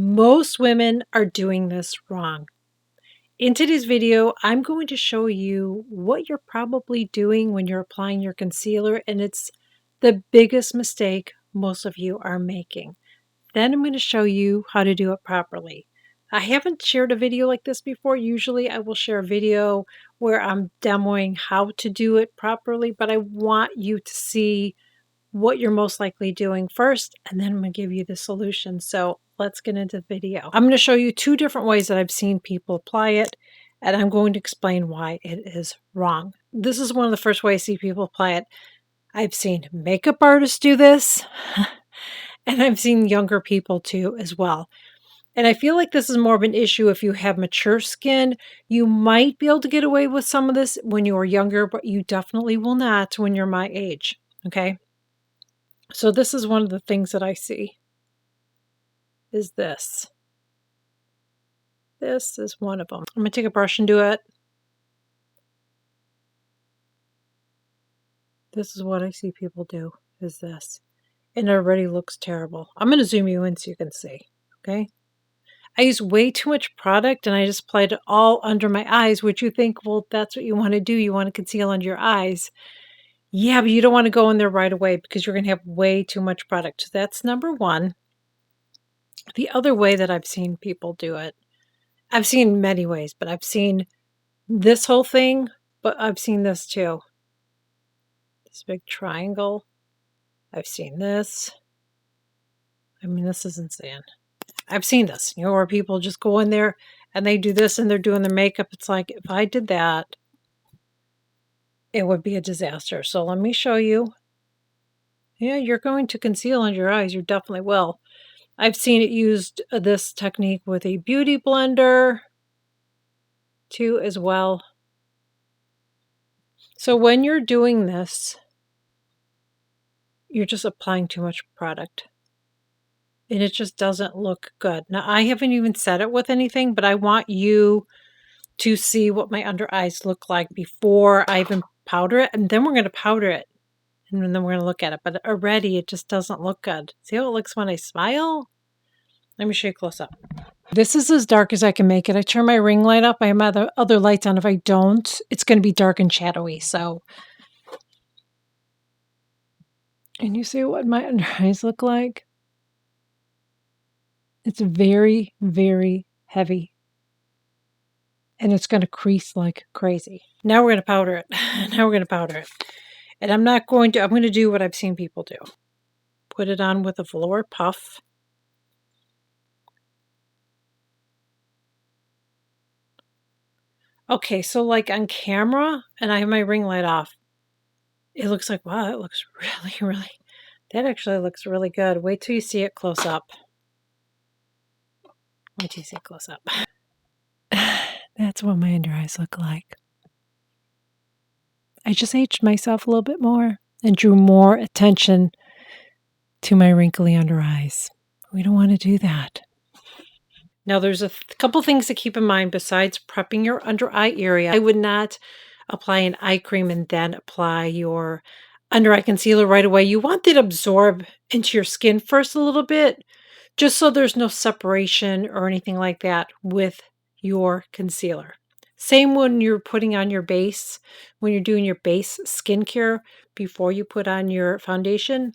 Most women are doing this wrong. In today's video, I'm going to show you what you're probably doing when you're applying your concealer, and it's the biggest mistake most of you are making. Then I'm going to show you how to do it properly. I haven't shared a video like this before. Usually I will share a video where I'm demoing how to do it properly, but I want you to see what you're most likely doing first, and then I'm going to give you the solution. So let's get into the video. I'm going to show you two different ways that I've seen people apply it, and I'm going to explain why it is wrong. This is one of the first ways I see people apply it. I've seen makeup artists do this, and I've seen younger people too as well. And I feel like this is more of an issue if you have mature skin. You might be able to get away with some of this when you are younger, but you definitely will not when you're my age, okay? So this is one of the things that I see, is this. This is one of them. I'm going to take a brush and do it. This is what I see people do, is this. And it already looks terrible. I'm going to zoom you in so you can see, okay? I use way too much product and I just applied it all under my eyes, which you think, well, that's what you want to do. You want to conceal under your eyes. Yeah, but you don't want to go in there right away because you're going to have way too much product. So that's number one. The other way that I've seen people do it, I've seen many ways, but I've seen this whole thing, but I've seen this too. This big triangle. I've seen this. I mean, this is insane. I've seen this, where people just go in there and they do this and they're doing their makeup. It's like, if I did that, it would be a disaster. So let me show you. Yeah, you're going to conceal under your eyes. You definitely will. I've seen it used, this technique, with a beauty blender too as well. So when you're doing this, you're just applying too much product. And it just doesn't look good. Now, I haven't even set it with anything, but I want you to see what my under eyes look like before I even powder it. And then we're going to powder it. And then we're going to look at it. But already it just doesn't look good. See how it looks when I smile? Let me show you close up. This is as dark as I can make it. I turn my ring light up. I have my other lights on. If I don't, it's going to be dark and shadowy. So, and you see what my under eyes look like? It's very, very heavy. And it's going to crease like crazy. Now we're going to powder it. Now we're going to powder it. And I'm going to do what I've seen people do. Put it on with a velour puff. Okay, so like on camera, and I have my ring light off, it looks like, wow, that looks that actually looks really good. Wait till you see it close up. Wait till you see it close up. That's what my under eyes look like. I just aged myself a little bit more and drew more attention to my wrinkly under eyes. We don't want to do that. Now, there's a couple things to keep in mind besides prepping your under eye area. I would not apply an eye cream and then apply your under eye concealer right away. You want it to absorb into your skin first a little bit, just so there's no separation or anything like that with your concealer. Same when you're putting on your base, when you're doing your base skincare before you put on your foundation.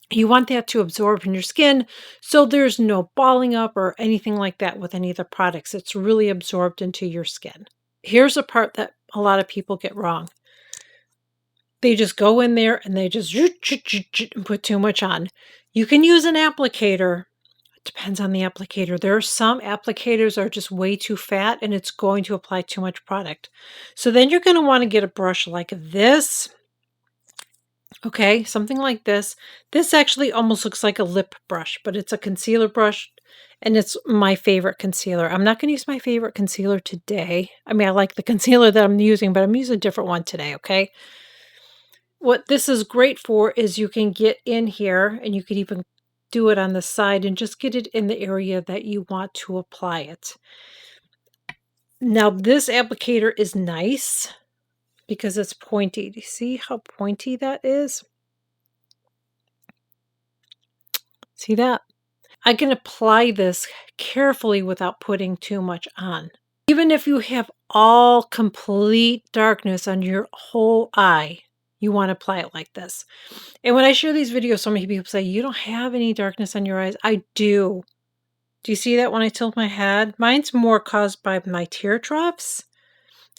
You want that to absorb in your skin so there's no balling up or anything like that with any of the products. It's really absorbed into your skin. Here's a part that a lot of people get wrong. They just go in there and they just put too much on. You can use an applicator. It depends on the applicator. There are some applicators are just way too fat and it's going to apply too much product. So then you're going to want to get a brush like this. Okay, something like this. This actually almost looks like a lip brush, but it's a concealer brush, and it's my favorite concealer. I'm not going to use my favorite concealer today. I mean, I like the concealer that I'm using, but I'm using a different one today, okay? What this is great for is you can get in here, and you could even do it on the side and just get it in the area that you want to apply it. Now, this applicator is nice because it's pointy. Do you see how pointy that is? See that? I can apply this carefully without putting too much on. Even if you have all complete darkness on your whole eye, you want to apply it like this. And when I share these videos, so many people say, you don't have any darkness on your eyes. I do. Do you see that when I tilt my head? Mine's more caused by my tear troughs.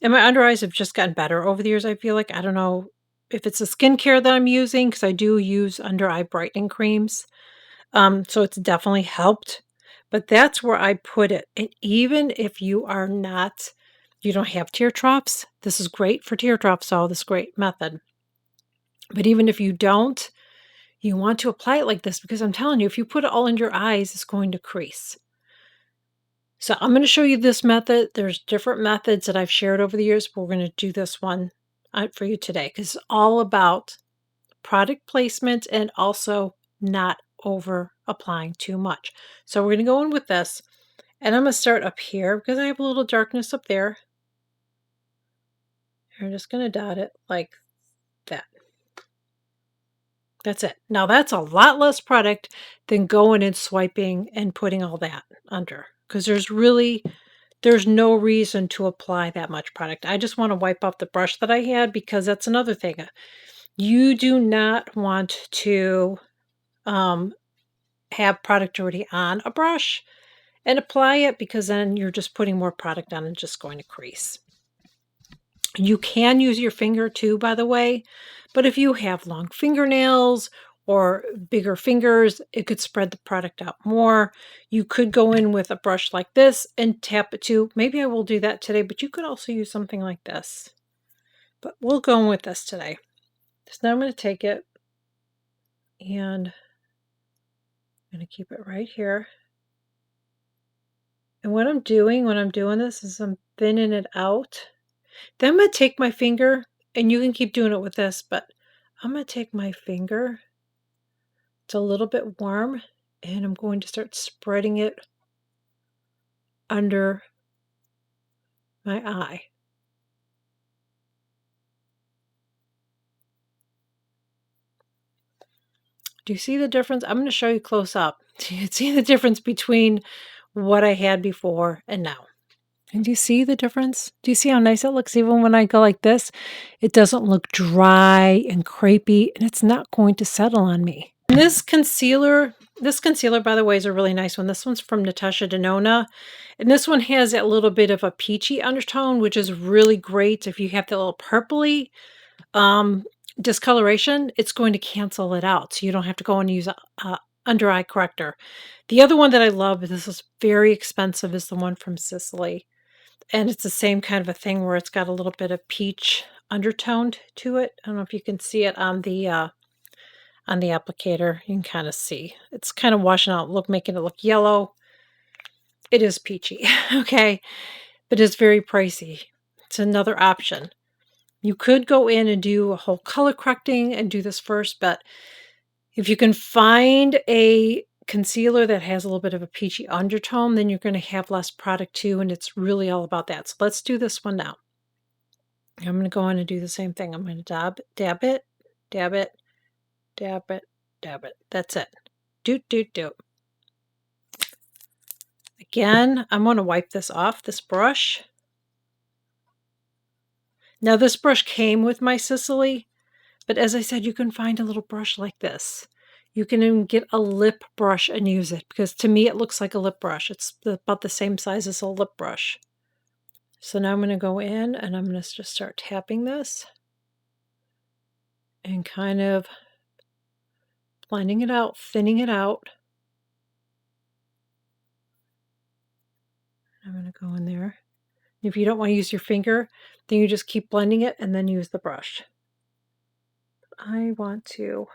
And my under eyes have just gotten better over the years, I feel like. I don't know if it's the skincare that I'm using, because I do use under eye brightening creams. So it's definitely helped. But that's where I put it. And even if you don't have tear troughs, this is great for tear troughs, so this great method. But even if you don't, you want to apply it like this, because I'm telling you, if you put it all in your eyes, it's going to crease. So I'm going to show you this method. There's different methods that I've shared over the years, but we're going to do this one for you today, because it's all about product placement and also not over applying too much. So we're going to go in with this, and I'm going to start up here because I have a little darkness up there. I'm just going to dot it like that. That's it. Now that's a lot less product than going and swiping and putting all that under, because there's no reason to apply that much product. I just want to wipe off the brush that I had, because that's another thing. You do not want to have product already on a brush and apply it, because then you're just putting more product on and just going to crease. You can use your finger too, by the way, but if you have long fingernails or bigger fingers, it could spread the product out more. You could go in with a brush like this and tap it too. Maybe I will do that today, but you could also use something like this. But we'll go in with this today. So now I'm going to take it, and I'm going to keep it right here. And what I'm doing when I'm doing this is I'm thinning it out. Then I'm going to take my finger, and you can keep doing it with this, but I'm going to take my finger, it's a little bit warm, and I'm going to start spreading it under my eye. Do you see the difference? I'm going to show you close up. You can see the difference between what I had before and now. And do you see the difference? Do you see how nice it looks even when I go like this? It doesn't look dry and crepey, and it's not going to settle on me. And this concealer, by the way, is a really nice one. This one's from Natasha Denona, and this one has that little bit of a peachy undertone, which is really great. If you have that little purpley discoloration, it's going to cancel it out, so you don't have to go and use a under eye corrector. The other one that I love, this is very expensive, is the one from Sicily. And it's the same kind of a thing where it's got a little bit of peach undertone to it. I don't know if you can see it on the applicator. You can kind of see. It's kind of washing out, making it look yellow. It is peachy, okay? But it's very pricey. It's another option. You could go in and do a whole color correcting and do this first, but if you can find a concealer that has a little bit of a peachy undertone, then you're going to have less product too, and it's really all about that. So let's do this one now. I'm going to go in and do the same thing. I'm going to dab it, dab it, dab it, dab it. That's it. Doot, doot, doot. Again, I'm going to wipe this off, this brush. Now this brush came with my Sicily, but as I said, you can find a little brush like this. You can even get a lip brush and use it, because to me it looks like a lip brush. It's about the same size as a lip brush. So now I'm going to go in and I'm going to just start tapping this and kind of blending it out, thinning it out. I'm going to go in there. If you don't want to use your finger, then you just keep blending it and then use the brush. I want to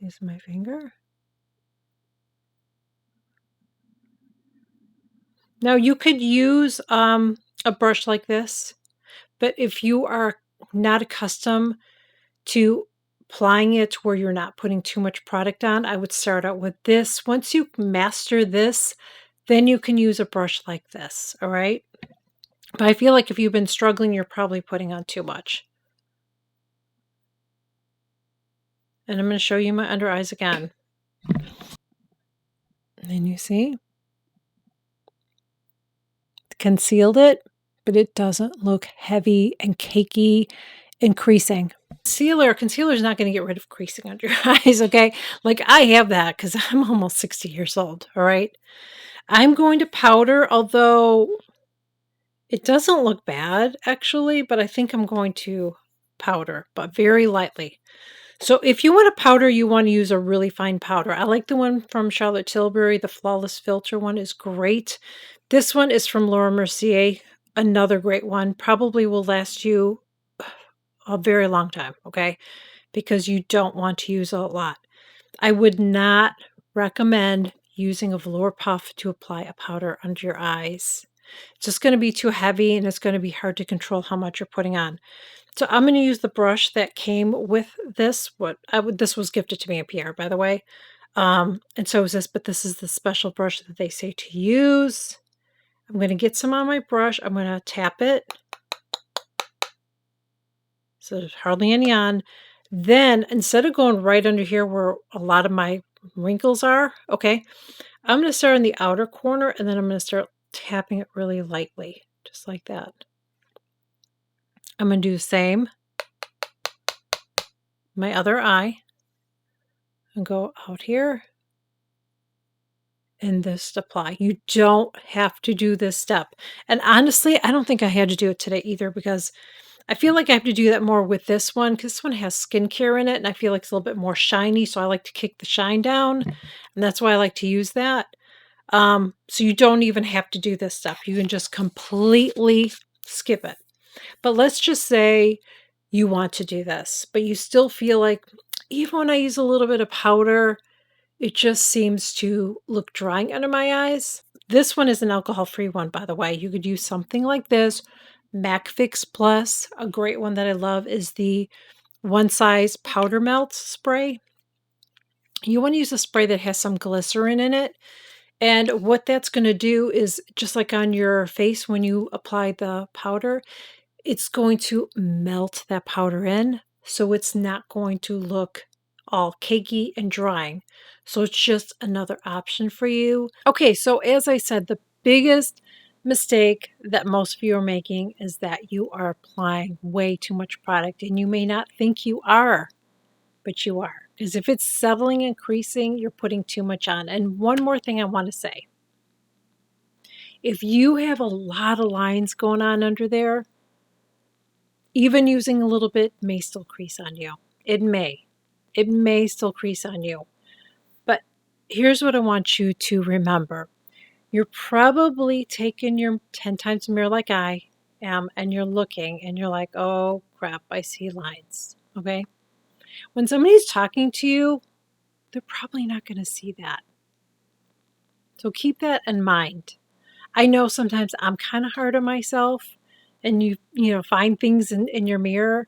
use my finger. Now you could use a brush like this, but if you are not accustomed to applying it where you're not putting too much product on, I would start out with this. Once you master this, then you can use a brush like this, all right? But I feel like if you've been struggling, you're probably putting on too much. And I'm going to show you my under eyes again. And you see? Concealed it, but it doesn't look heavy and cakey and creasing. Concealer is not going to get rid of creasing under your eyes, okay? Like I have that because I'm almost 60 years old, all right? I'm going to powder, although it doesn't look bad actually, but I think I'm going to powder, but very lightly. So if you want to powder, you want to use a really fine powder. I like the one from Charlotte Tilbury. The Flawless Filter one is great. This one is from Laura Mercier, another great one. Probably will last you a very long time, okay? Because you don't want to use a lot. I would not recommend using a velour puff to apply a powder under your eyes. It's just going to be too heavy and it's going to be hard to control how much you're putting on. So I'm going to use the brush that came with this. This was gifted to me at Pierre, by the way. And so is this, but this is the special brush that they say to use. I'm going to get some on my brush. I'm going to tap it. So there's hardly any on. Then instead of going right under here where a lot of my wrinkles are, okay, I'm going to start in the outer corner and then I'm going to start tapping it really lightly, just like that. I'm going to do the same. My other eye. And go out here. And this apply. You don't have to do this step. And honestly, I don't think I had to do it today either because I feel like I have to do that more with this one because this one has skincare in it and I feel like it's a little bit more shiny. So I like to kick the shine down and that's why I like to use that. So you don't even have to do this step. You can just completely skip it. But let's just say you want to do this, but you still feel like even when I use a little bit of powder, it just seems to look drying under my eyes. This one is an alcohol-free one, by the way. You could use something like this. MAC Fix Plus, a great one that I love, is the One Size Powder Melt Spray. You want to use a spray that has some glycerin in it. And what that's going to do is, just like on your face when you apply the powder, it's going to melt that powder in. So it's not going to look all cakey and drying. So it's just another option for you. Okay, so as I said, the biggest mistake that most of you are making is that you are applying way too much product and you may not think you are, but you are. Because if it's settling and creasing, you're putting too much on. And one more thing I want to say. If you have a lot of lines going on under there, even using a little bit may still crease on you. It may. It may still crease on you. But here's what I want you to remember. You're probably taking your 10 times mirror like I am, and you're looking, and you're like, oh, crap, I see lines. Okay? When somebody's talking to you, they're probably not going to see that. So keep that in mind. I know sometimes I'm kind of hard on myself, and you find things in your mirror.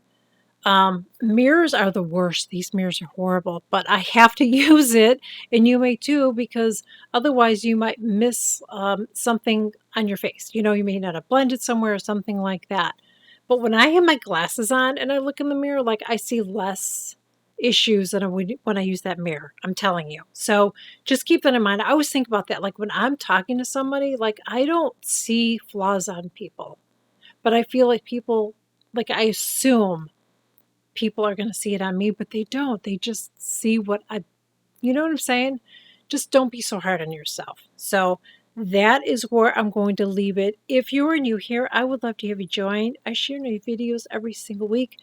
Mirrors are the worst. These mirrors are horrible, but I have to use it, and you may too, because otherwise you might miss something on your face. You may not have blended somewhere or something like that. But when I have my glasses on and I look in the mirror, like I see less issues than I would when I use that mirror. I'm telling you. So just keep that in mind. I always think about that. Like when I'm talking to somebody, like I don't see flaws on people, but I feel like people, like I assume people are going to see it on me, but they don't. They just see you know what I'm saying? Just don't be so hard on yourself. So that is where I'm going to leave it. If you are new here, I would love to have you join. I share new videos every single week.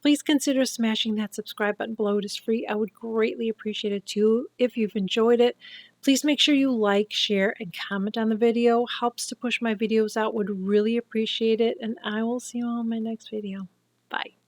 Please consider smashing that subscribe button below. It is free. I would greatly appreciate it too. If you've enjoyed it, please make sure you like, share, and comment on the video. Helps to push my videos out. Would really appreciate it. And I will see you all in my next video. Bye.